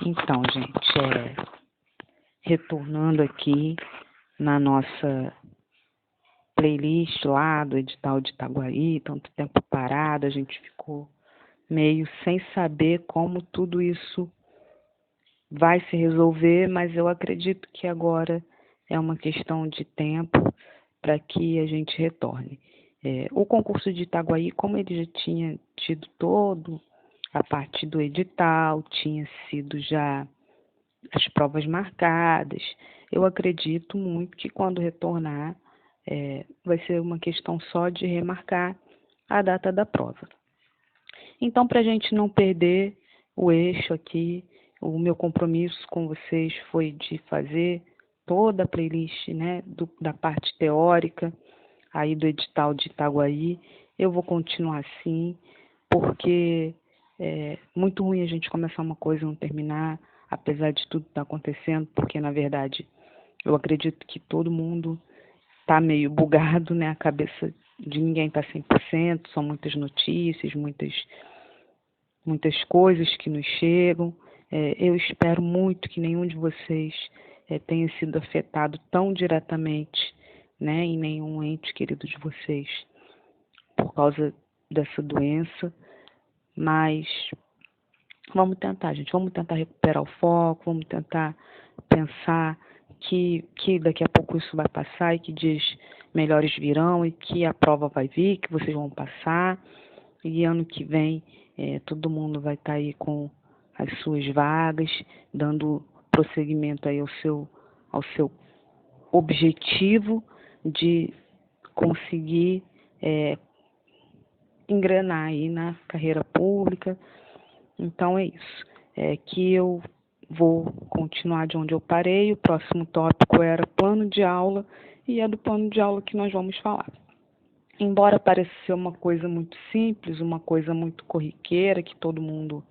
Então, gente, retornando aqui na nossa playlist lá do edital de Itaguaí, tanto tempo parado, a gente ficou meio sem saber como tudo isso vai se resolver, mas eu acredito que agora é uma questão de tempo para que a gente retorne. O concurso de Itaguaí, como ele já tinha tido todo a parte do edital, tinha sido já as provas marcadas, eu acredito muito que quando retornar, vai ser uma questão só de remarcar a data da prova. Então, para a gente não perder o eixo aqui, o meu compromisso com vocês foi de fazer toda a playlist, né, da parte teórica, aí do edital de Itaguaí. Eu vou continuar assim, porque é muito ruim a gente começar uma coisa e não terminar, apesar de tudo estar acontecendo, porque, na verdade, eu acredito que todo mundo está meio bugado, né? A cabeça de ninguém está 100%, são muitas notícias, muitas coisas que nos chegam. Eu espero muito que nenhum de vocês tenha sido afetado tão diretamente, né, em nenhum ente querido de vocês por causa dessa doença, mas vamos tentar, gente, vamos tentar recuperar o foco, vamos tentar pensar que daqui a pouco isso vai passar e que dias melhores virão e que a prova vai vir, que vocês vão passar e ano que vem todo mundo vai estar aí com as suas vagas, dando prosseguimento aí ao seu objetivo de conseguir engrenar aí na carreira pública. Então é isso. Que eu vou continuar de onde eu parei. O próximo tópico era plano de aula e é do plano de aula que nós vamos falar. Embora pareça ser uma coisa muito simples, uma coisa muito corriqueira, que todo mundo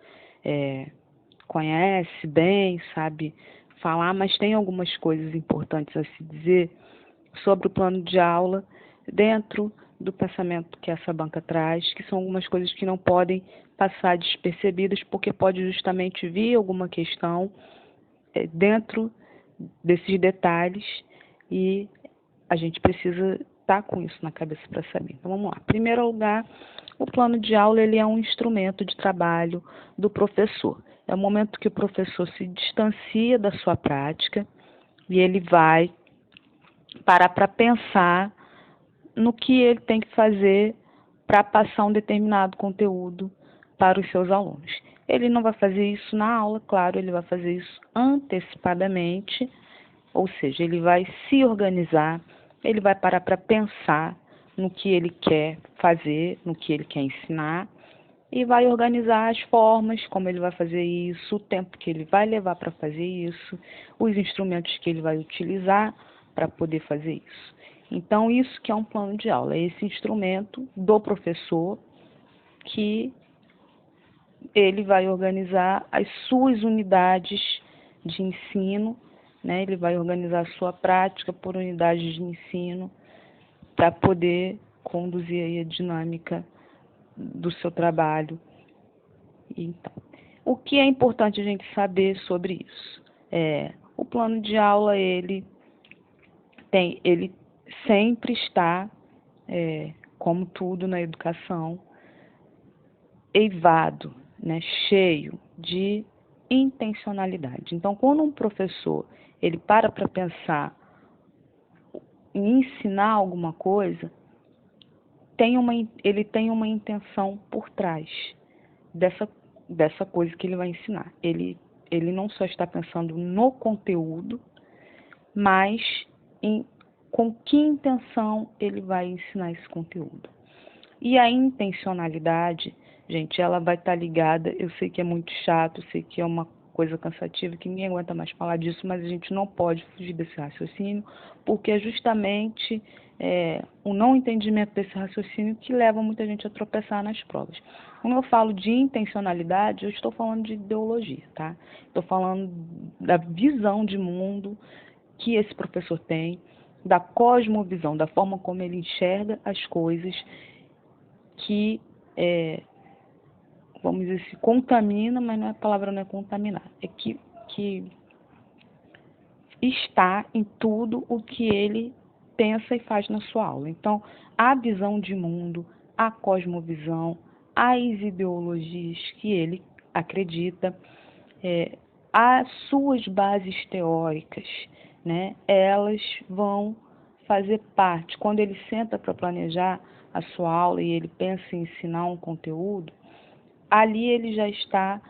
conhece bem, sabe falar, mas tem algumas coisas importantes a se dizer sobre o plano de aula dentro do pensamento que essa banca traz, que são algumas coisas que não podem passar despercebidas, porque pode justamente vir alguma questão dentro desses detalhes e a gente precisa estar com isso na cabeça para saber. Então vamos lá. Em primeiro lugar, o plano de aula ele é um instrumento de trabalho do professor. É o momento que o professor se distancia da sua prática e ele vai parar para pensar no que ele tem que fazer para passar um determinado conteúdo para os seus alunos. Ele não vai fazer isso na aula, claro, ele vai fazer isso antecipadamente, ou seja, ele vai se organizar, ele vai parar para pensar no que ele quer fazer, no que ele quer ensinar, e vai organizar as formas, como ele vai fazer isso, o tempo que ele vai levar para fazer isso, os instrumentos que ele vai utilizar para poder fazer isso. Então, isso que é um plano de aula, é esse instrumento do professor que ele vai organizar as suas unidades de ensino, né? Ele vai organizar a sua prática por unidades de ensino para poder conduzir aí a dinâmica do seu trabalho. Então, o que é importante a gente saber sobre isso? O plano de aula, ele sempre está, como tudo na educação, eivado, né, cheio de intencionalidade. Então, quando um professor ele para pensar em ensinar alguma coisa, ele tem uma intenção por trás dessa coisa que ele vai ensinar. Ele não só está pensando no conteúdo, mas com que intenção ele vai ensinar esse conteúdo. E a intencionalidade, gente, ela vai estar ligada, eu sei que é muito chato, eu sei que é uma coisa cansativa, que ninguém aguenta mais falar disso, mas a gente não pode fugir desse raciocínio, porque é justamente o não entendimento desse raciocínio que leva muita gente a tropeçar nas provas. Quando eu falo de intencionalidade, eu estou falando de ideologia, tá? Estou falando da visão de mundo que esse professor tem, da cosmovisão, da forma como ele enxerga as coisas, que vamos dizer, se contamina, mas a palavra não é contaminar, é que está em tudo o que ele pensa e faz na sua aula. Então, a visão de mundo, a cosmovisão, as ideologias que ele acredita, as suas bases teóricas, né, elas vão fazer parte. Quando ele senta para planejar a sua aula e ele pensa em ensinar um conteúdo, ali ele já está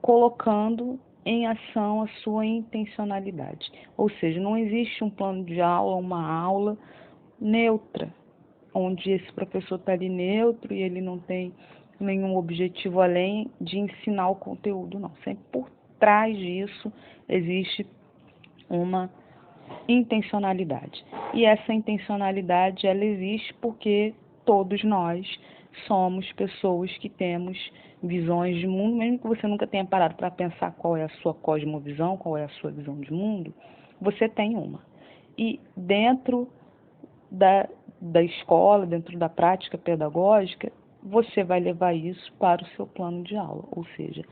colocando em ação a sua intencionalidade. Ou seja, não existe um plano de aula, uma aula neutra, onde esse professor está ali neutro e ele não tem nenhum objetivo além de ensinar o conteúdo, não. Sempre por trás disso existe uma intencionalidade. E essa intencionalidade, ela existe porque todos nós somos pessoas que temos visões de mundo, mesmo que você nunca tenha parado para pensar qual é a sua cosmovisão, qual é a sua visão de mundo, você tem uma. E dentro da escola, dentro da prática pedagógica, você vai levar isso para o seu plano de aula, ou seja,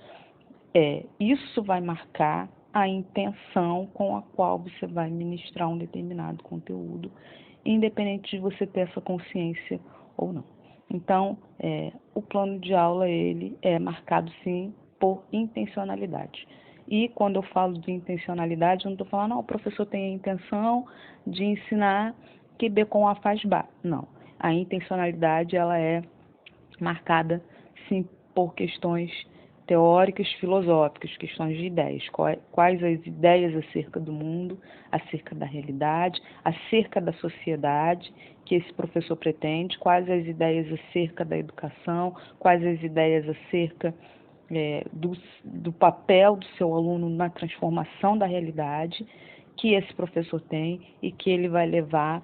isso vai marcar a intenção com a qual você vai ministrar um determinado conteúdo, independente de você ter essa consciência ou não. Então, o plano de aula, ele é marcado, sim, por intencionalidade. E quando eu falo de intencionalidade, eu não estou falando, não, o professor tem a intenção de ensinar que B com A faz Bá. Não. A intencionalidade, ela é marcada, sim, por questões teóricas, filosóficas, questões de ideias. Quais as ideias acerca do mundo, acerca da realidade, acerca da sociedade que esse professor pretende, quais as ideias acerca da educação, quais as ideias acerca do papel do seu aluno na transformação da realidade que esse professor tem e que ele vai levar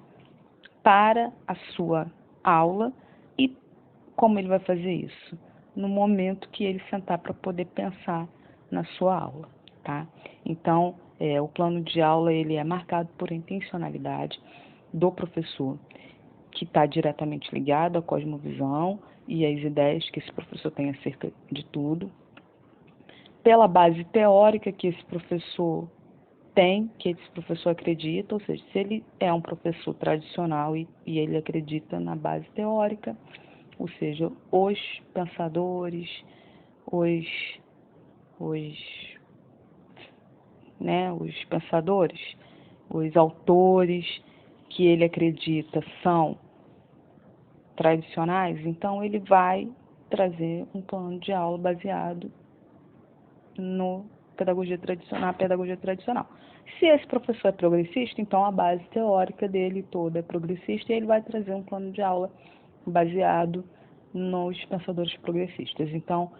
para a sua aula. E como ele vai fazer isso? No momento que ele sentar para poder pensar na sua aula, tá? Então, o plano de aula, ele é marcado por intencionalidade do professor, que está diretamente ligado à cosmovisão e às ideias que esse professor tem acerca de tudo, pela base teórica que esse professor tem, que esse professor acredita, ou seja, se ele é um professor tradicional e ele acredita na base teórica, ou seja, os pensadores, os pensadores, os autores que ele acredita são tradicionais, então ele vai trazer um plano de aula baseado na pedagogia tradicional. Se esse professor é progressista, então a base teórica dele toda é progressista e ele vai trazer um plano de aula baseado nos pensadores progressistas. Então,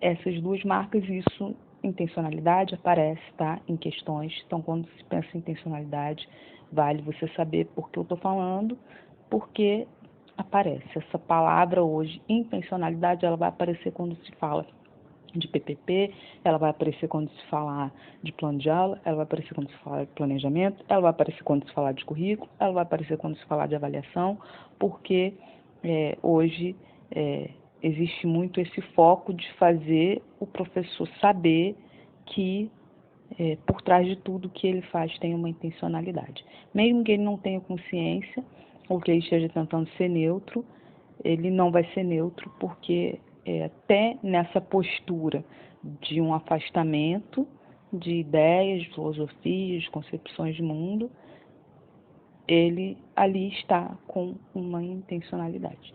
essas duas marcas, isso, intencionalidade aparece, tá, em questões. Então, quando se pensa em intencionalidade, vale você saber por que eu estou falando, porque aparece. Essa palavra hoje, intencionalidade, ela vai aparecer quando se fala de PPP, ela vai aparecer quando se falar de plano de aula, ela vai aparecer quando se falar de planejamento, ela vai aparecer quando se falar de currículo, ela vai aparecer quando se falar de avaliação, porque hoje existe muito esse foco de fazer o professor saber que por trás de tudo que ele faz tem uma intencionalidade. Mesmo que ele não tenha consciência, ou que ele esteja tentando ser neutro, ele não vai ser neutro porque até nessa postura de um afastamento de ideias, de filosofias, de concepções de mundo, ele ali está com uma intencionalidade,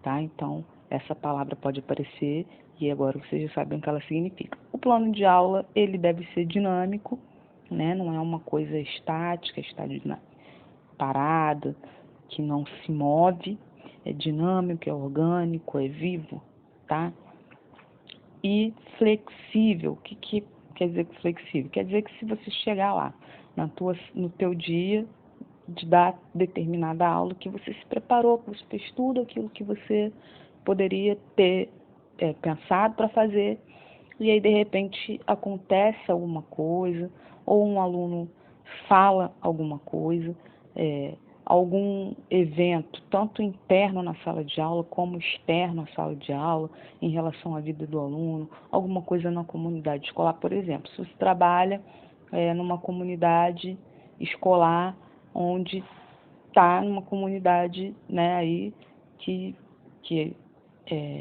tá? Então, essa palavra pode aparecer e agora vocês já sabem o que ela significa. O plano de aula, ele deve ser dinâmico, né? Não é uma coisa estática, está parada, que não se move, é dinâmico, é orgânico, é vivo, tá? E flexível. O que quer dizer flexível? Quer dizer que se você chegar lá no teu dia de dar determinada aula, que você se preparou, que você fez tudo aquilo que você poderia ter pensado para fazer, e aí de repente acontece alguma coisa, ou um aluno fala alguma coisa, algum evento, tanto interno na sala de aula como externo à sala de aula, em relação à vida do aluno, alguma coisa na comunidade escolar, por exemplo. Se você trabalha numa comunidade escolar onde está numa comunidade, né, aí que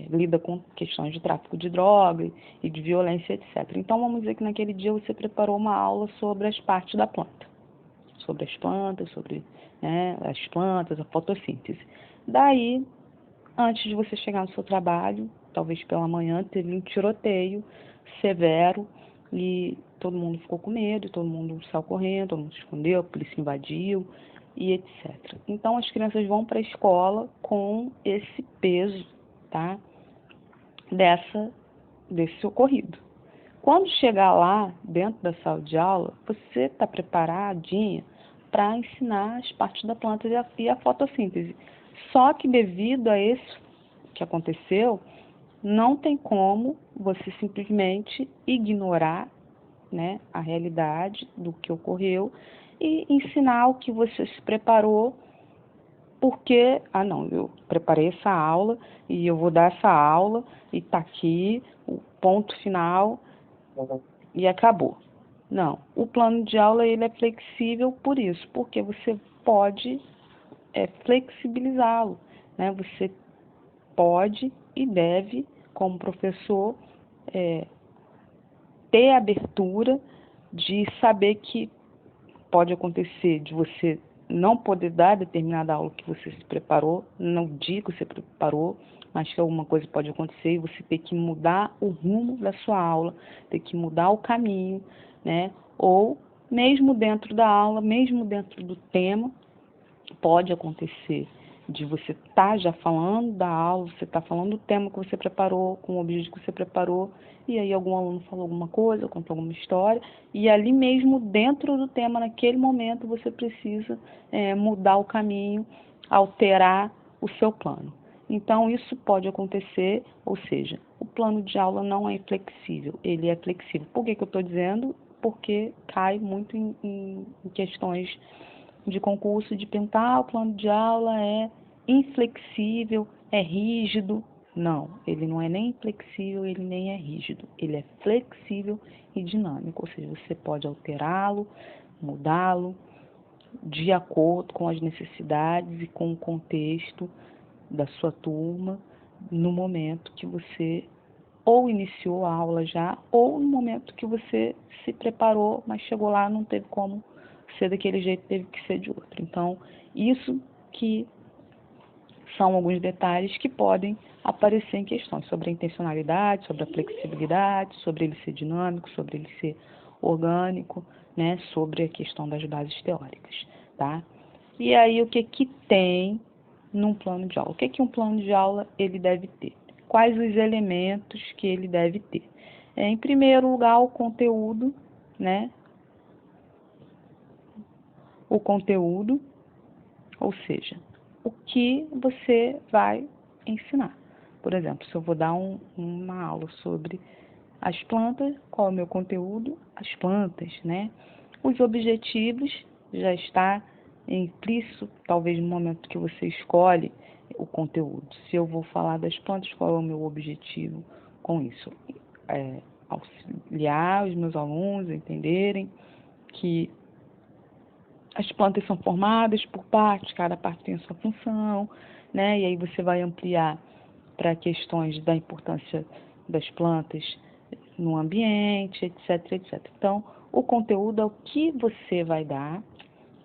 lida com questões de tráfico de drogas e de violência, etc. Então, vamos dizer que naquele dia você preparou uma aula sobre as partes da planta, sobre as plantas, as plantas, a fotossíntese. Daí, antes de você chegar no seu trabalho, talvez pela manhã, teve um tiroteio severo e todo mundo ficou com medo, todo mundo saiu correndo, todo mundo se escondeu, a polícia invadiu e etc. Então, as crianças vão para a escola com esse peso, tá? Desse ocorrido. Quando chegar lá, dentro da sala de aula, você está preparadinha para ensinar as partes da planta e a fotossíntese. Só que devido a isso que aconteceu, não tem como você simplesmente ignorar, né, a realidade do que ocorreu e ensinar o que você se preparou, porque, não, eu preparei essa aula e eu vou dar essa aula e está aqui o ponto final e acabou. Não, o plano de aula ele é flexível por isso, porque você pode flexibilizá-lo, né? Você pode e deve, como professor, ter a abertura de saber que pode acontecer de você não poder dar determinada aula que você se preparou, no dia que você preparou, mas que alguma coisa pode acontecer e você ter que mudar o rumo da sua aula, ter que mudar o caminho, né? Ou mesmo dentro da aula, mesmo dentro do tema, pode acontecer de você estar já falando da aula, você está falando do tema que você preparou, com o objetivo que você preparou, e aí algum aluno falou alguma coisa, contou alguma história, e ali mesmo dentro do tema, naquele momento, você precisa mudar o caminho, alterar o seu plano. Então, isso pode acontecer, ou seja, o plano de aula não é flexível, ele é flexível. Por que eu estou dizendo? Porque cai muito em questões de concurso, de perguntar, o plano de aula é inflexível, é rígido. Não, ele não é nem inflexível, ele nem é rígido. Ele é flexível e dinâmico, ou seja, você pode alterá-lo, mudá-lo, de acordo com as necessidades e com o contexto da sua turma, no momento que você ou iniciou a aula já, ou no momento que você se preparou, mas chegou lá, não teve como ser daquele jeito, teve que ser de outro. Então, isso que são alguns detalhes que podem aparecer em questões sobre a intencionalidade, sobre a flexibilidade, sobre ele ser dinâmico, sobre ele ser orgânico, né, sobre a questão das bases teóricas, tá? E aí, o que que tem num plano de aula? O que que um plano de aula ele deve ter? Quais os elementos que ele deve ter? Em primeiro lugar, o conteúdo, né? O conteúdo, ou seja, o que você vai ensinar. Por exemplo, se eu vou dar uma aula sobre as plantas, qual é o meu conteúdo? As plantas, né? Os objetivos já está implícito, talvez no momento que você escolhe o conteúdo. Se eu vou falar das plantas, qual é o meu objetivo com isso? Auxiliar os meus alunos a entenderem que as plantas são formadas por partes, cada parte tem a sua função, né? E aí você vai ampliar para questões da importância das plantas no ambiente, etc, etc. Então, o conteúdo é o que você vai dar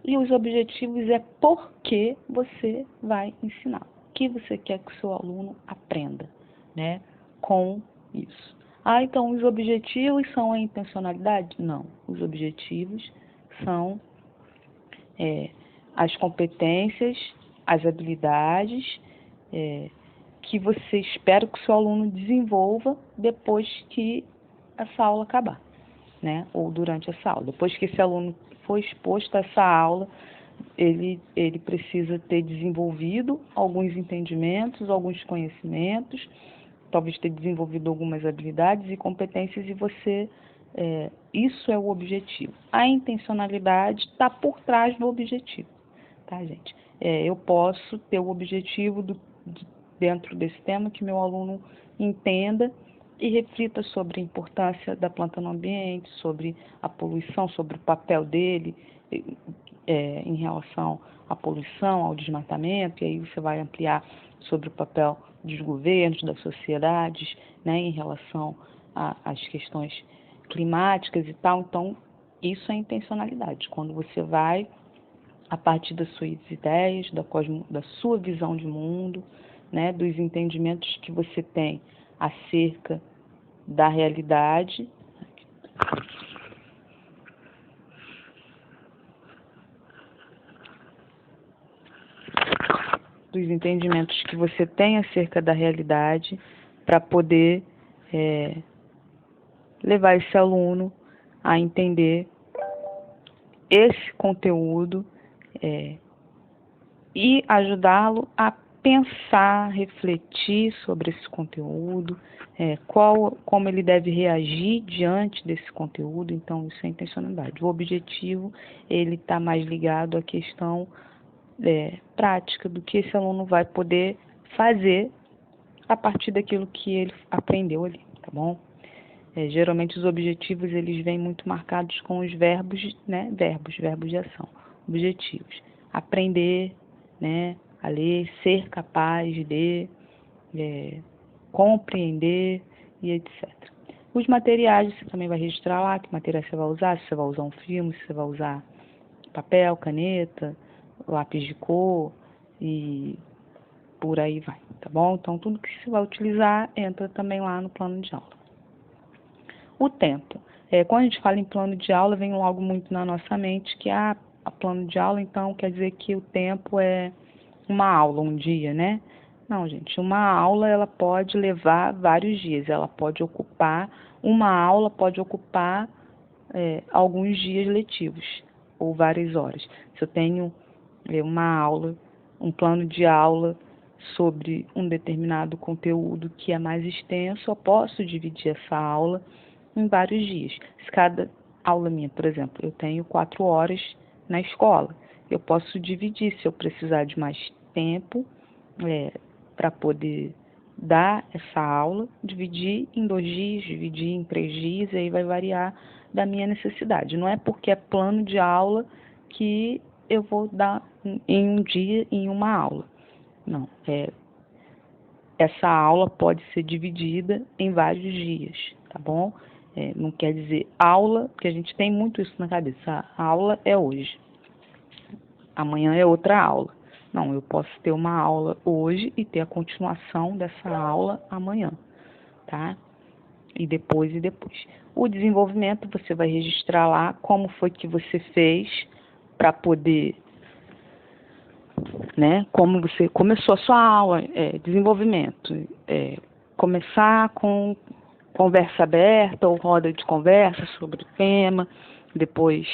e os objetivos é por que você vai ensinar. O que você quer que o seu aluno aprenda, né? Com isso. Então os objetivos são a intencionalidade? Não. Os objetivos são as competências, as habilidades que você espera que o seu aluno desenvolva depois que essa aula acabar, né? Ou durante essa aula. Depois que esse aluno for exposto a essa aula, ele precisa ter desenvolvido alguns entendimentos, alguns conhecimentos, talvez ter desenvolvido algumas habilidades e competências e você... isso é o objetivo. A intencionalidade está por trás do objetivo, tá, gente? eu posso ter o objetivo dentro desse tema que meu aluno entenda e reflita sobre a importância da planta no ambiente, sobre a poluição, sobre o papel dele em relação à poluição, ao desmatamento, e aí você vai ampliar sobre o papel dos governos, das sociedades, né, em relação às questões climáticas e tal. Então, isso é intencionalidade. Quando você vai, a partir das suas ideias, da sua visão de mundo, né, dos entendimentos que você tem acerca da realidade, para poder levar esse aluno a entender esse conteúdo e ajudá-lo a pensar, refletir sobre esse conteúdo, como ele deve reagir diante desse conteúdo. Então, isso é intencionalidade. O objetivo, ele está mais ligado à questão prática do que esse aluno vai poder fazer a partir daquilo que ele aprendeu ali, tá bom? Geralmente os objetivos, eles vêm muito marcados com os verbos, né? Verbos de ação. Objetivos: aprender, né, a ler, ser capaz de compreender e etc. Os materiais, você também vai registrar lá que materiais você vai usar, se você vai usar um filme, se você vai usar papel, caneta, lápis de cor e por aí vai, tá bom? Então, tudo que você vai utilizar entra também lá no plano de aula. O tempo. Quando a gente fala em plano de aula, vem logo muito na nossa mente que a plano de aula, então, quer dizer que o tempo é uma aula, um dia, né? Não, gente, uma aula, ela pode levar vários dias, uma aula pode ocupar alguns dias letivos, ou várias horas. Se eu tenho uma aula, um plano de aula sobre um determinado conteúdo que é mais extenso, eu posso dividir essa aula em vários dias. Se cada aula minha, por exemplo, eu tenho 4 horas na escola, eu posso dividir, se eu precisar de mais tempo para poder dar essa aula, dividir em 2 dias, dividir em 3 dias, e aí vai variar da minha necessidade. Não é porque é plano de aula que eu vou dar em um dia, em uma aula. Não, essa aula pode ser dividida em vários dias, tá bom? Não quer dizer aula, porque a gente tem muito isso na cabeça. A aula é hoje, amanhã é outra aula. Não, eu posso ter uma aula hoje e ter a continuação dessa aula amanhã, tá? E depois. O desenvolvimento, você vai registrar lá como foi que você fez para poder, né? Como você começou a sua aula, desenvolvimento. Começar com conversa aberta ou roda de conversa sobre o tema, depois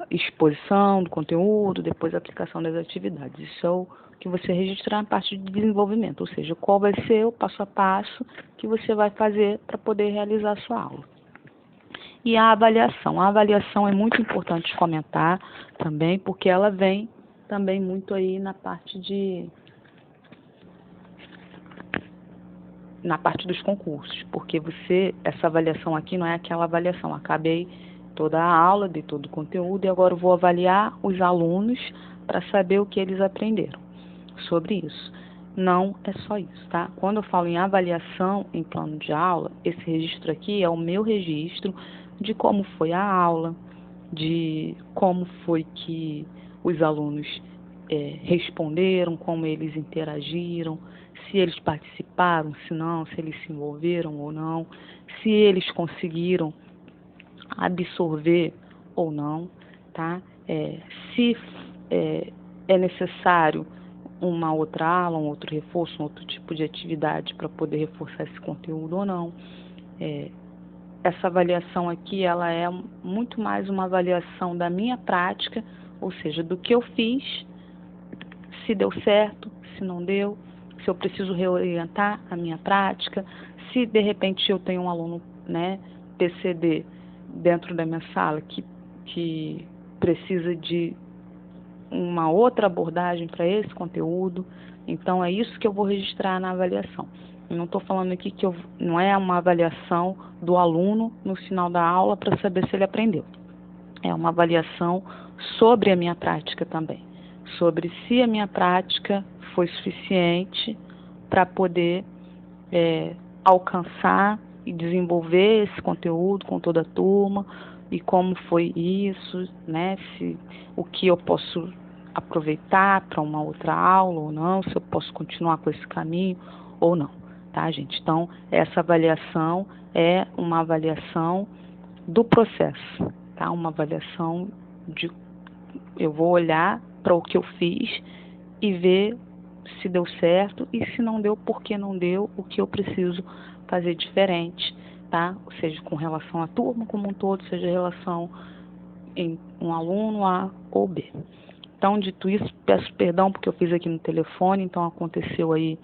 exposição do conteúdo, depois aplicação das atividades. Isso é o que você registrar na parte de desenvolvimento, ou seja, qual vai ser o passo a passo que você vai fazer para poder realizar a sua aula. E a avaliação é muito importante comentar também, porque ela vem também muito aí na parte dos concursos, porque essa avaliação aqui não é aquela avaliação, acabei toda a aula, de todo o conteúdo, e agora eu vou avaliar os alunos para saber o que eles aprenderam sobre isso. Não é só isso, tá? Quando eu falo em avaliação em plano de aula, esse registro aqui é o meu registro de como foi a aula, de como foi que os alunos responderam, como eles interagiram, se eles participaram, se não, se eles se envolveram ou não, se eles conseguiram absorver ou não, tá? Se é necessário uma outra aula, um outro reforço, um outro tipo de atividade para poder reforçar esse conteúdo ou não. Essa avaliação aqui, ela é muito mais uma avaliação da minha prática, ou seja, do que eu fiz, se deu certo, se não deu, se eu preciso reorientar a minha prática, se de repente eu tenho um aluno, né, PCD dentro da minha sala que precisa de uma outra abordagem para esse conteúdo. Então, é isso que eu vou registrar na avaliação. Eu não estou falando aqui que não é uma avaliação do aluno no final da aula para saber se ele aprendeu. É uma avaliação sobre a minha prática também, sobre se a minha prática foi suficiente para poder alcançar e desenvolver esse conteúdo com toda a turma, e como foi isso, né? O que eu posso aproveitar para uma outra aula ou não, se eu posso continuar com esse caminho ou não, tá, gente? Então, essa avaliação é uma avaliação do processo, tá? Uma avaliação eu vou olhar para o que eu fiz e ver se deu certo, e se não deu, por que não deu, o que eu preciso fazer diferente, tá? Seja com relação à turma como um todo, seja em relação em um aluno A ou B. Então, dito isso, peço perdão porque eu fiz aqui no telefone, então aconteceu aí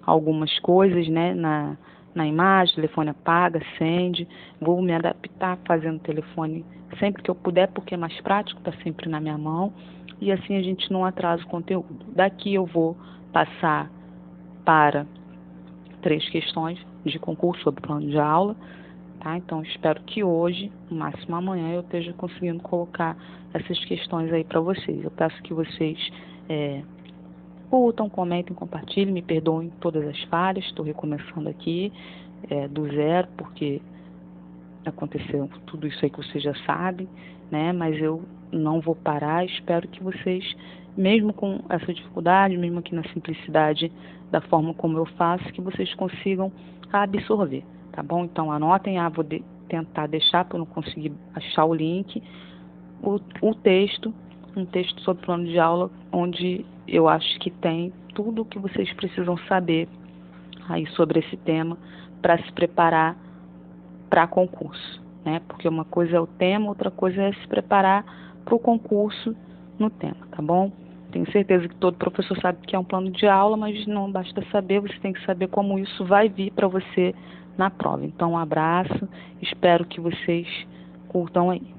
algumas coisas, né, na imagem, telefone apaga, acende, vou me adaptar fazendo telefone sempre que eu puder, porque é mais prático, está sempre na minha mão, e assim a gente não atrasa o conteúdo. Daqui eu vou passar para 3 questões de concurso sobre plano de aula, tá? Então, espero que hoje, no máximo amanhã, eu esteja conseguindo colocar essas questões aí para vocês. Eu peço que vocês curtam, comentem, compartilhem, me perdoem todas as falhas, estou recomeçando aqui do zero, porque aconteceu tudo isso aí que vocês já sabem, né? Mas eu não vou parar, espero que vocês, mesmo com essa dificuldade, mesmo aqui na simplicidade da forma como eu faço, que vocês consigam absorver, tá bom? Então anotem, vou tentar deixar, para eu não conseguir achar o link, um texto sobre plano de aula, onde eu acho que tem tudo o que vocês precisam saber aí sobre esse tema para se preparar para concurso, né? Porque uma coisa é o tema, outra coisa é se preparar para o concurso no tema, tá bom? Tenho certeza que todo professor sabe que é um plano de aula, mas não basta saber, você tem que saber como isso vai vir para você na prova. Então, um abraço, espero que vocês curtam aí.